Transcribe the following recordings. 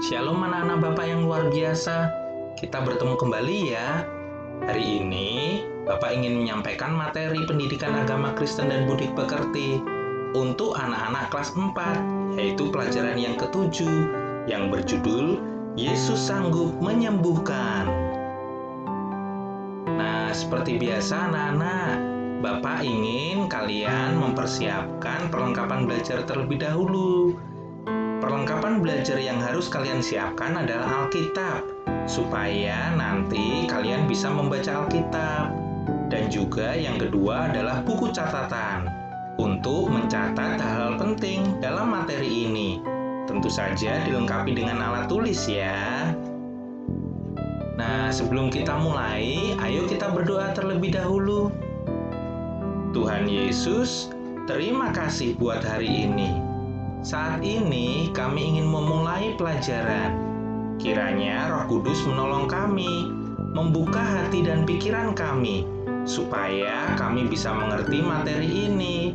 Shalom anak-anak Bapak yang luar biasa. Kita bertemu kembali ya. Hari ini Bapak ingin menyampaikan materi pendidikan agama Kristen dan budi pekerti untuk anak-anak kelas 4, yaitu pelajaran yang ke-7 yang berjudul Yesus Sanggup Menyembuhkan. Nah, seperti biasa anak-anak, Bapak ingin kalian mempersiapkan perlengkapan belajar terlebih dahulu. Perlengkapan belajar yang harus kalian siapkan adalah Alkitab, supaya nanti kalian bisa membaca Alkitab. Dan juga yang kedua adalah buku catatan, untuk mencatat hal-hal penting dalam materi ini. Tentu saja dilengkapi dengan alat tulis ya. Nah, sebelum kita mulai, ayo kita berdoa terlebih dahulu. Tuhan Yesus, terima kasih buat hari ini. Saat ini kami ingin memulai pelajaran. Kiranya Roh Kudus menolong kami, membuka hati dan pikiran kami, supaya kami bisa mengerti materi ini.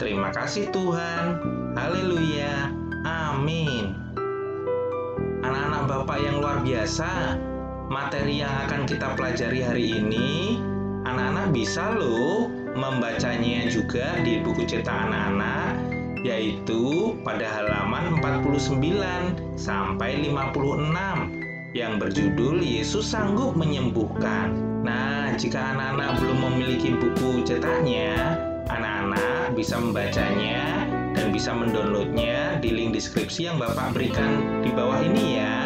Terima kasih Tuhan. Haleluya. Amin. Anak-anak Bapak yang luar biasa, materi yang akan kita pelajari hari ini, anak-anak bisa loh membacanya juga di buku cetak anak-anak, yaitu pada halaman 49 sampai 56 yang berjudul Yesus Sanggup Menyembuhkan. Nah, jika anak-anak belum memiliki buku cetaknya, anak-anak bisa membacanya dan bisa mendownloadnya di link deskripsi yang Bapak berikan di bawah ini ya.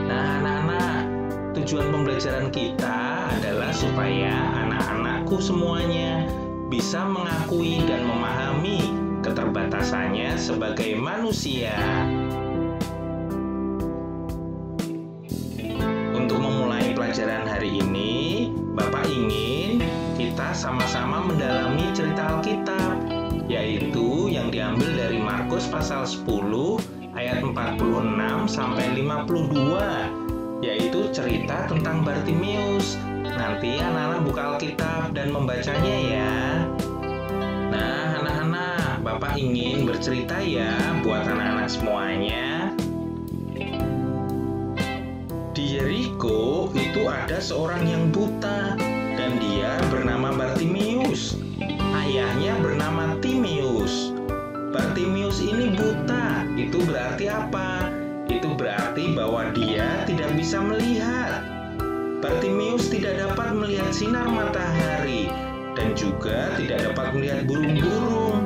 Nah, anak-anak, tujuan pembelajaran kita adalah supaya anak-anakku semuanya bisa mengakui dan memahami keterbatasannya sebagai manusia. Untuk memulai pelajaran hari ini, Bapak ingin kita sama-sama mendalami cerita Alkitab, yaitu yang diambil dari Markus pasal 10 ayat 46 sampai 52, yaitu cerita tentang Bartimeus. Nanti anak-anak buka Alkitab dan membacanya ya. Nah, anak-anak, Bapak ingin bercerita ya buat anak-anak semuanya. Di Yeriko itu ada seorang yang buta dan dia bernama Bartimeus. Ayahnya bernama Timeus. Bartimeus ini buta. Itu berarti apa? Itu berarti bahwa dia tidak bisa melihat. Bartimeus tidak dapat melihat sinar matahari dan juga tidak dapat melihat burung-burung.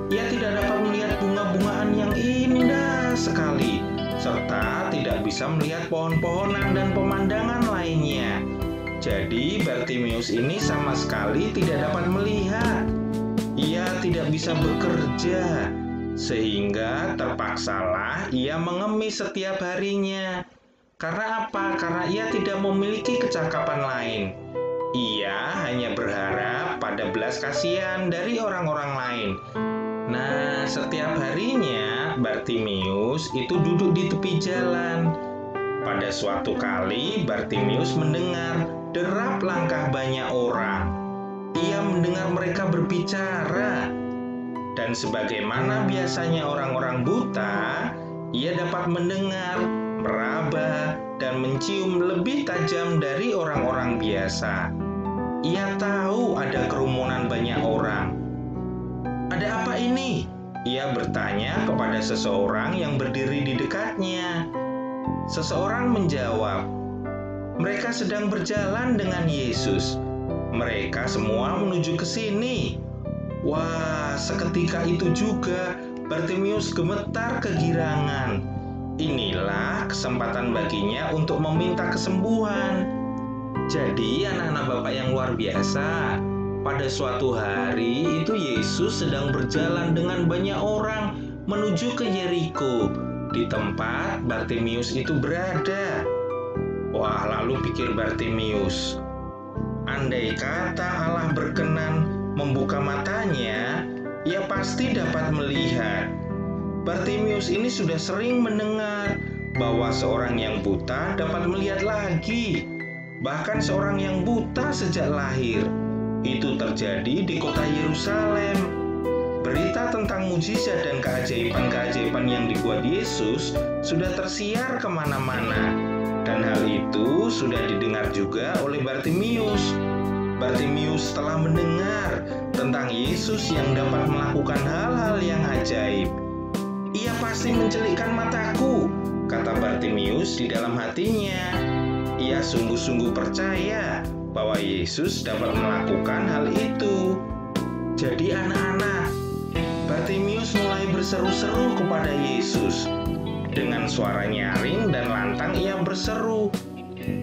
Ia tidak dapat melihat bunga-bungaan yang indah sekali, serta tidak bisa melihat pohon-pohonan dan pemandangan lainnya. Jadi Bartimeus ini sama sekali tidak dapat melihat. Ia tidak bisa bekerja, sehingga terpaksalah ia mengemis setiap harinya. Karena apa? Karena ia tidak memiliki kecakapan lain. Ia hanya berharap pada belas kasihan dari orang-orang lain. Nah, setiap harinya Bartimeus itu duduk di tepi jalan. Pada suatu kali Bartimeus mendengar derap langkah banyak orang. Ia mendengar mereka berbicara. Dan sebagaimana biasanya orang-orang buta, ia dapat mendengar, meraba, dan mencium lebih tajam dari orang-orang biasa. Ia tahu ada kerumunan banyak orang. "Ada apa ini?" ia bertanya kepada seseorang yang berdiri di dekatnya. Seseorang menjawab, "Mereka sedang berjalan dengan Yesus. Mereka semua menuju ke sini." Wah, seketika itu juga Bartimeus gemetar kegirangan. Inilah kesempatan baginya untuk meminta kesembuhan. Jadi anak-anak Bapak yang luar biasa, pada suatu hari itu Yesus sedang berjalan dengan banyak orang menuju ke Yeriko, di tempat Bartimeus itu berada. Wah, lalu pikir Bartimeus, andai kata Allah berkenan membuka matanya, ia pasti dapat melihat. Bartimeus ini sudah sering mendengar bahwa seorang yang buta dapat melihat lagi, bahkan seorang yang buta sejak lahir. Itu terjadi di kota Yerusalem. berita tentang mujizat dan keajaiban-keajaiban yang dibuat Yesus sudah tersiar kemana-mana. Dan hal itu sudah didengar juga oleh Bartimius. Bartimius telah mendengar tentang Yesus yang dapat melakukan hal-hal yang ajaib. "Ia pasti mencelikkan mataku," kata Bartimius di dalam hatinya. Ia sungguh-sungguh percaya bahwa Yesus dapat melakukan hal itu. Jadi anak-anak, Bartimius mulai berseru-seru kepada Yesus. Dengan suara nyaring dan lantang ia berseru,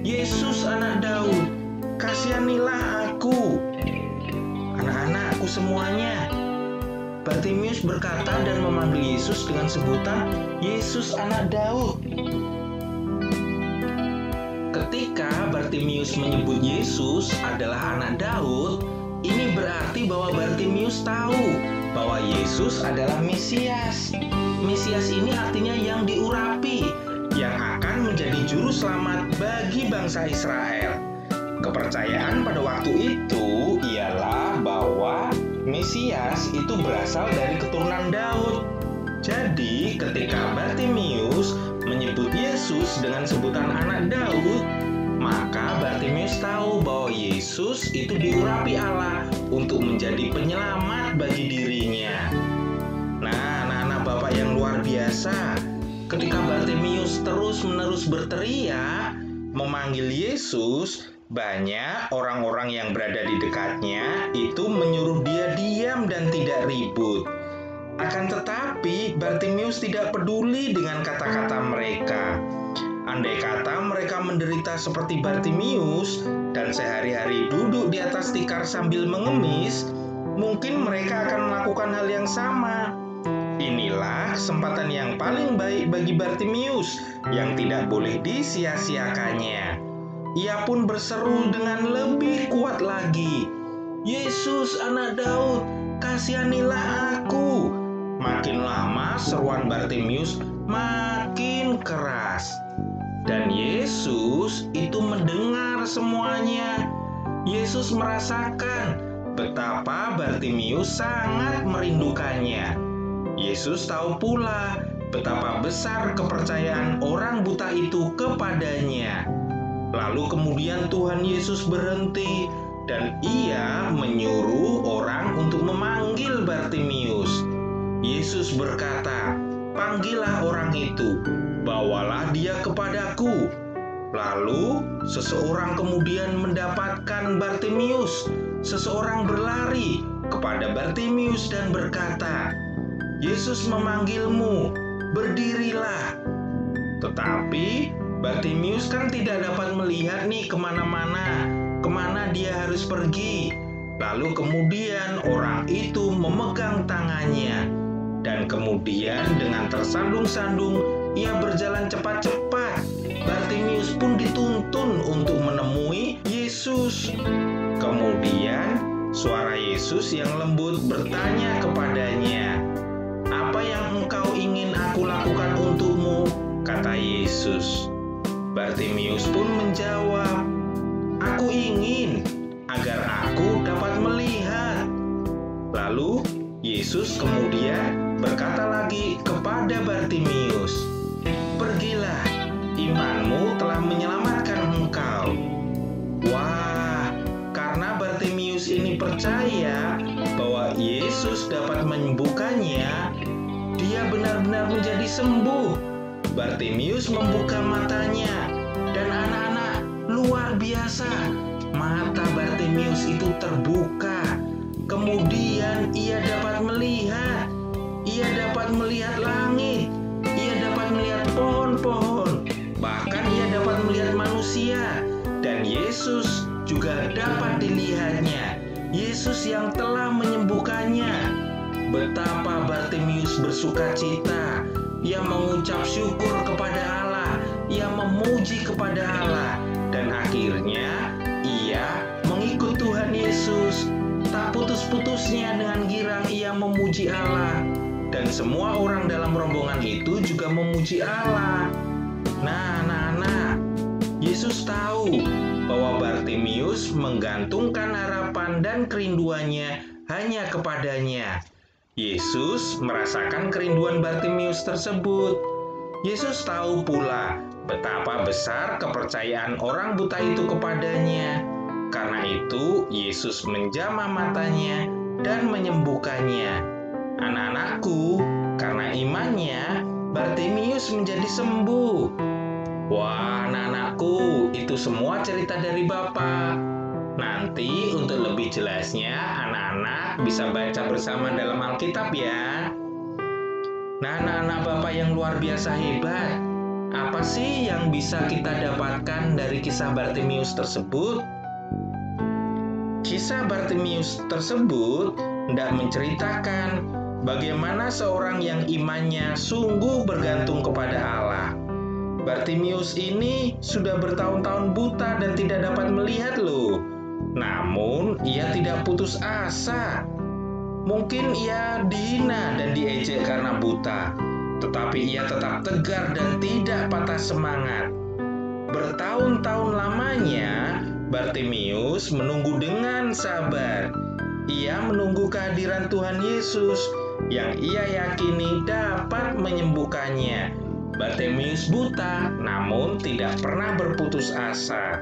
"Yesus anak Daud, kasihanilah aku." Anak-anakku semuanya, Bartimius berkata dan memanggil Yesus dengan sebutan Yesus anak Daud. Ketika Bartimius menyebut Yesus adalah anak Daud, ini berarti bahwa Bartimius tahu bahwa Yesus adalah Mesias. Mesias ini artinya yang diurapi, yang akan menjadi juru selamat bagi bangsa Israel. Kepercayaan pada waktu itu ialah bahwa Mesias itu berasal dari keturunan Daud. Jadi ketika Bartimius menyebut Yesus dengan sebutan anak Daud, maka Bartimius tahu bahwa Yesus itu diurapi Allah untuk menjadi penyelamat bagi dirinya. Nah, anak-anak Bapak yang luar biasa, ketika Bartimius terus-menerus berteriak, memanggil Yesus, banyak orang-orang yang berada di dekatnya itu menyuruh dia diam dan tidak ribut. Akan tetapi, Bartimius tidak peduli dengan kata-kata mereka. Andai kata mereka menderita seperti Bartimius dan sehari-hari duduk di atas tikar sambil mengemis, mungkin mereka akan melakukan hal yang sama. Inilah kesempatan yang paling baik bagi Bartimius yang tidak boleh disia-siakannya. Ia pun berseru dengan lebih kuat lagi, "Yesus anak Daud, kasihanilah aku." Makin lama seruan Bartimius makin keras. Dan Yesus itu mendengar semuanya. Yesus merasakan betapa Bartimius sangat merindukannya. Yesus tahu pula betapa besar kepercayaan orang buta itu kepadanya. Lalu kemudian Tuhan Yesus berhenti dan ia menyuruh orang untuk memanggil Bartimius. Yesus berkata, "Panggillah orang itu, bawalah dia kepadaku." Lalu seseorang kemudian mendapatkan Bartimius. Seseorang berlari kepada Bartimius dan berkata, "Yesus memanggilmu, berdirilah." Tetapi Bartimius kan tidak dapat melihat nih kemana dia harus pergi. Lalu kemudian orang itu memegang tangannya. Dan kemudian dengan tersandung-sandung ia berjalan cepat-cepat. Bartimius pun dituntun untuk menemui Yesus. Kemudian suara Yesus yang lembut bertanya kepadanya, "Apa yang engkau ingin aku lakukan untukmu?" kata Yesus. Bartimius pun menjawab, "Aku ingin agar aku dapat melihat." Lalu Yesus kemudian berkata lagi kepada Bartimius, "Pergilah, imanmu telah menyelamatkan engkau." Wah, karena Bartimius ini percaya bahwa Yesus dapat menyembuhkannya, dia benar-benar menjadi sembuh. Bartimius membuka matanya, dan anak-anak, luar biasa, mata Bartimius itu terbuka. Kemudian ia dapat melihat. Ia dapat melihat langit. Ia dapat melihat pohon-pohon. Bahkan ia dapat melihat manusia. Dan Yesus juga dapat dilihatnya. Yesus yang telah menyembuhkannya. Betapa Bartimius bersukacita. Ia mengucap syukur kepada Allah. Ia memuji kepada Allah. Dan akhirnya ia mengikut Tuhan Yesus. Tak putus-putusnya dengan girang ia memuji Allah. Dan semua orang dalam rombongan itu juga memuji Allah. Nah, anak-anak, Yesus tahu bahwa Bartimius menggantungkan harapan dan kerinduannya hanya kepadanya. Yesus merasakan kerinduan Bartimius tersebut. Yesus tahu pula betapa besar kepercayaan orang buta itu kepadanya. Karena itu, Yesus menjamah matanya dan menyembuhkannya. Anak-anakku, karena imannya, Bartimius menjadi sembuh. Wah, anak-anakku, itu semua cerita dari Bapa. Nanti untuk lebih jelasnya, anak-anak bisa baca bersama dalam Alkitab ya. Nah, anak-anak Bapak yang luar biasa hebat, apa sih yang bisa kita dapatkan dari kisah Bartimius tersebut? Kisah Bartimius tersebut hendak menceritakan bagaimana seorang yang imannya sungguh bergantung kepada Allah. Bartimius ini sudah bertahun-tahun buta dan tidak dapat melihat loh. Namun, ia tidak putus asa. Mungkin ia dihina dan diejek karena buta, tetapi ia tetap tegar dan tidak patah semangat. Bertahun-tahun lamanya, Bartimius menunggu dengan sabar. Ia menunggu kehadiran Tuhan Yesus yang ia yakini dapat menyembuhkannya. Bartimius buta, namun tidak pernah berputus asa.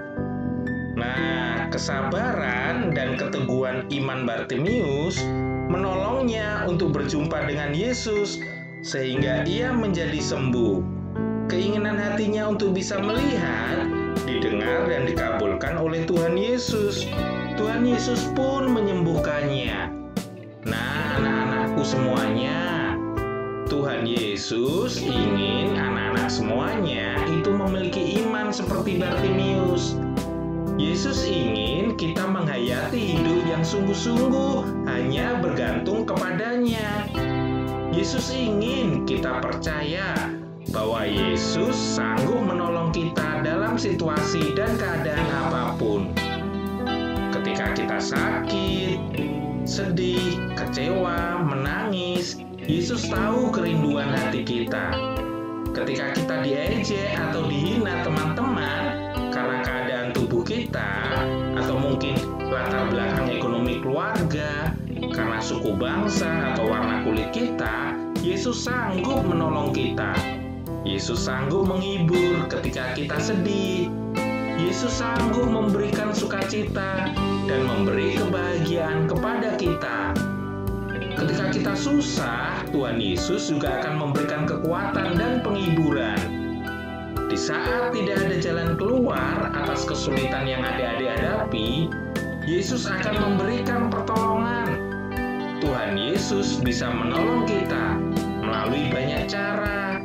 Nah, kesabaran dan keteguhan iman Bartimius menolongnya untuk berjumpa dengan Yesus sehingga ia menjadi sembuh. Keinginan hatinya untuk bisa melihat didengar dan dikabulkan oleh Tuhan Yesus. Tuhan Yesus pun menyembuhkannya. Nah, anak-anakku semuanya, Tuhan Yesus ingin anak-anak semuanya itu memiliki iman seperti Bartimius. Yesus ingin kita menghayati hidup yang sungguh-sungguh hanya bergantung kepadanya. Yesus ingin kita percaya bahwa Yesus sanggup menolong kita dalam situasi dan keadaan apapun. Ketika kita sakit, sedih, kecewa, menangis, Yesus tahu kerinduan hati kita. Ketika kita diejek atau dihina teman-teman karena keadaan tubuh kita, atau mungkin latar belakang ekonomi keluarga, karena suku bangsa atau warna kulit kita, Yesus sanggup menolong kita. Yesus sanggup menghibur ketika kita sedih. Yesus sanggup memberikan sukacita dan memberi kebahagiaan kepada kita. Ketika kita susah, Tuhan Yesus juga akan memberikan kekuatan dan penghiburan. Di saat tidak ada jalan keluar atas kesulitan yang adik-adik hadapi, Yesus akan memberikan pertolongan. Tuhan Yesus bisa menolong kita melalui banyak cara.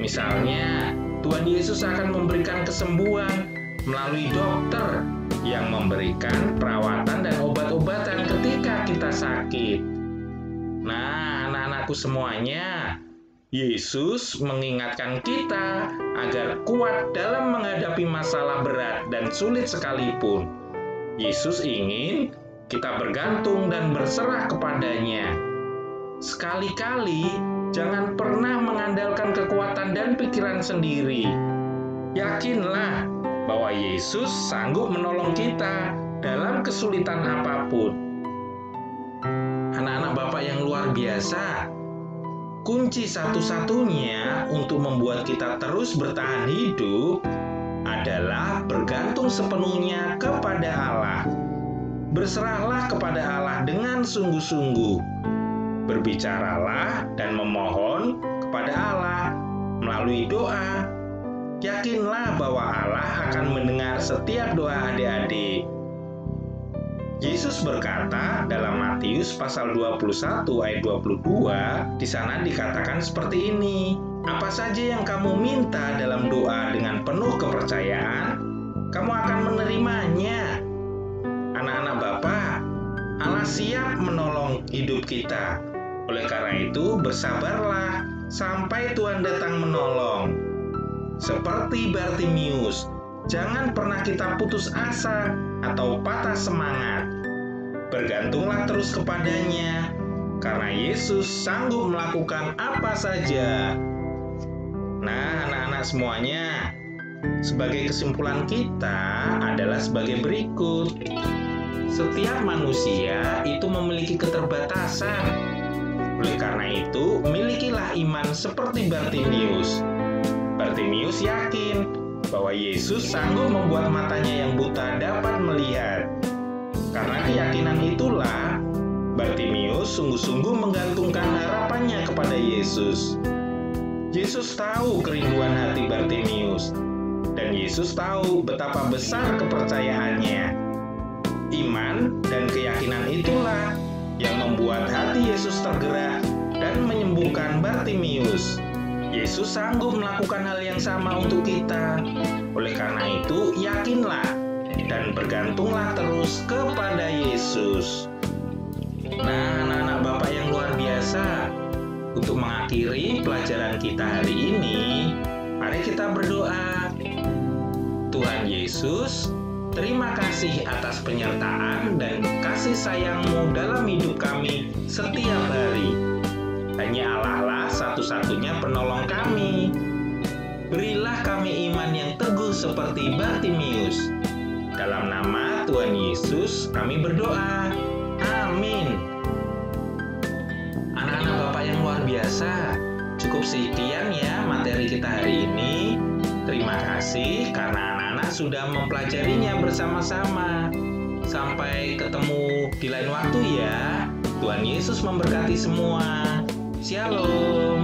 Misalnya, Tuhan Yesus akan memberikan kesembuhan melalui dokter yang memberikan perawatan dan obat-obatan ketika kita sakit. Nah, anak-anakku semuanya, Yesus mengingatkan kita agar kuat dalam menghadapi masalah berat dan sulit sekalipun. Yesus ingin kita bergantung dan berserah kepadanya. Sekali-kali, jangan pernah mengandalkan kekuatan dan pikiran sendiri. Yakinlah bahwa Yesus sanggup menolong kita dalam kesulitan apapun. Anak-anak Bapak yang luar biasa, kunci satu-satunya untuk membuat kita terus bertahan hidup adalah bergantung sepenuhnya kepada Allah. Berserahlah kepada Allah dengan sungguh-sungguh. Berbicaralah dan memohon kepada Allah melalui doa. Yakinlah bahwa Allah akan mendengar setiap doa adik-adik. Yesus berkata dalam Matius pasal 21 ayat 22, di sana dikatakan seperti ini, apa saja yang kamu minta dalam doa dengan penuh kepercayaan, kamu akan menerimanya. Anak-anak Bapa, Allah siap menolong hidup kita. Oleh karena itu, bersabarlah sampai Tuhan datang menolong. Seperti Bartimius, jangan pernah kita putus asa atau patah semangat. Bergantunglah terus kepadanya, karena Yesus sanggup melakukan apa saja. Nah, anak-anak semuanya, sebagai kesimpulan kita adalah sebagai berikut. Setiap manusia itu memiliki keterbatasan. Oleh karena itu, milikilah iman seperti Bartimius. Bartimius yakin bahwa Yesus sanggup membuat matanya yang buta dapat melihat. Karena keyakinan itulah, Bartimius sungguh-sungguh menggantungkan harapannya kepada Yesus. Yesus tahu kerinduan hati Bartimius, dan Yesus tahu betapa besar kepercayaannya. Iman dan keyakinan itulah yang membuat hati Yesus tergerak dan menyembuhkan Bartimius. Yesus sanggup melakukan hal yang sama untuk kita. Oleh karena itu, yakinlah dan bergantunglah terus kepada Yesus. Nah, anak-anak Bapak yang luar biasa, untuk mengakhiri pelajaran kita hari ini, mari kita berdoa. Tuhan Yesus, terima kasih atas penyertaan dan kasih sayang-Mu dalam hidup kami setiap hari. Hanya Allah lah satu-satunya penolong kami. Berilah kami iman yang teguh seperti Bartimius. Dalam nama Tuhan Yesus kami berdoa. Amin. Anak-anak Bapak yang luar biasa, cukup sekian ya materi kita hari ini. Terima kasih karena anak-anak sudah mempelajarinya bersama-sama. Sampai ketemu di lain waktu ya. Tuhan Yesus memberkati semua. Shalom.